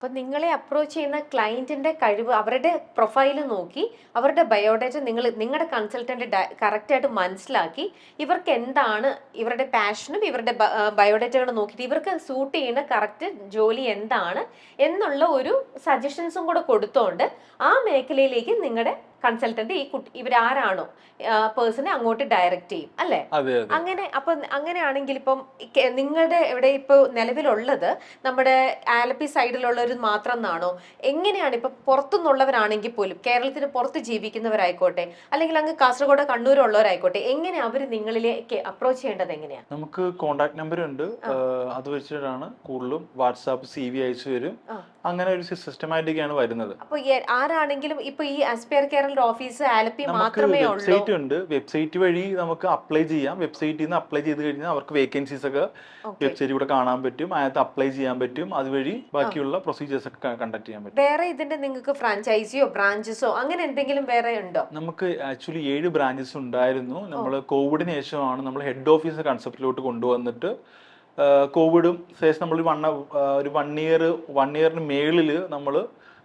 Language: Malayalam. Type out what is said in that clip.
അപ്പൊ നിങ്ങളെ അപ്രോച്ച് ചെയ്യുന്ന ക്ലയന്റിന്റെ കഴിവ് അവരുടെ പ്രൊഫൈൽ നോക്കി അവരുടെ ബയോഡേറ്റ നിങ്ങളുടെ കൺസൾട്ടന്റ് കറക്റ്റ് ആയിട്ട് മനസ്സിലാക്കി ഇവർക്ക് എന്താണ് ഇവരുടെ പാഷനും ഇവരുടെ ബയോഡേറ്റകൾ നോക്കിയിട്ട് ഇവർക്ക് സൂട്ട് ചെയ്യുന്ന കറക്റ്റ് ജോലി എന്താണ് എന്നുള്ള ഒരു സജഷൻസും കൂടെ കൊടുത്തോണ്ട് ആ മേഖലയിലേക്ക് നിങ്ങളുടെ കൺസൾട്ടന്റ് ഇവരാരാണോ പേഴ്സണെ അങ്ങോട്ട് ഡയറക്റ്റ് ചെയ്യും അല്ലെ? അങ്ങനെ അപ്പൊ അങ്ങനെയാണെങ്കിൽ ഇപ്പം നിങ്ങളുടെ ഇവിടെ ഇപ്പൊ നിലവിലുള്ളത് നമ്മുടെ ആലപ്പി സൈഡിലുള്ളവർ മാത്രം എന്നാണോ? എങ്ങനെയാണ് ഇപ്പൊ പുറത്തുനിന്നുള്ളവരാണെങ്കിൽ പോലും കേരളത്തിന് പുറത്ത് ജീവിക്കുന്നവരായിക്കോട്ടെ അല്ലെങ്കിൽ അങ്ങ് കാസർഗോഡ് കണ്ണൂരുള്ളവരായിക്കോട്ടെ എങ്ങനെ അവർ നിങ്ങളിലേക്ക് അപ്രോച്ച് ചെയ്യേണ്ടത് എങ്ങനെയാ? നമുക്ക് കോണ്ടാക്ട് നമ്പർ ഉണ്ട്. അത് വെച്ചിട്ടാണ് കൂടുതലും വാട്സാപ്പ് CV അയച്ചു വരും. അങ്ങനെ ഒരു സിസ്റ്റമാറ്റിക് ആണ് വരുന്നത്. അപ്പൊ ആരാണെങ്കിലും ഇപ്പൊ ഈ ആസ്പയർ കേരള ഓഫീസ് ആലപ്പി മാത്രമേ ഉള്ളൂ? വെബ്സൈറ്റ് ഉണ്ട്. വെബ്സൈറ്റ് വഴി നമുക്ക് അപ്ലൈ ചെയ്യാം. വെബ്സൈറ്റിൽ നിന്ന് അപ്ലൈ ചെയ്ത് കഴിഞ്ഞാൽ അവർക്ക് വേക്കൻസീസ് ഒക്കെ വെബ്സൈറ്റിൽ കൂടെ കാണാൻ പറ്റും. അതിനകത്ത് അപ്ലൈ ചെയ്യാൻ പറ്റും. അതുവഴി ബാക്കിയുള്ള പ്രൊസീജിയേഴ്സ് ഒക്കെ കണ്ടക്ട് ചെയ്യാൻ പറ്റും. വേറെ ഇതിന്റെ നിങ്ങൾക്ക് ഫ്രാഞ്ചൈസിയോ ബ്രാഞ്ചസോ അങ്ങനെ എന്തെങ്കിലും വേറെ ഉണ്ടോ? നമുക്ക് ആക്ച്വലി 7 ബ്രാഞ്ചസ് ഉണ്ടായിരുന്നു. നമ്മൾ കോവിഡിന് ശേഷമാണ് നമ്മൾ ഹെഡ് ഓഫീസ് കൺസെപ്റ്റിലോട്ട് കൊണ്ടുവന്നിട്ട് കോവിഡും ശേഷം നമ്മൾ ഒരു 1 ഇയറിന് മേളിൽ നമ്മൾ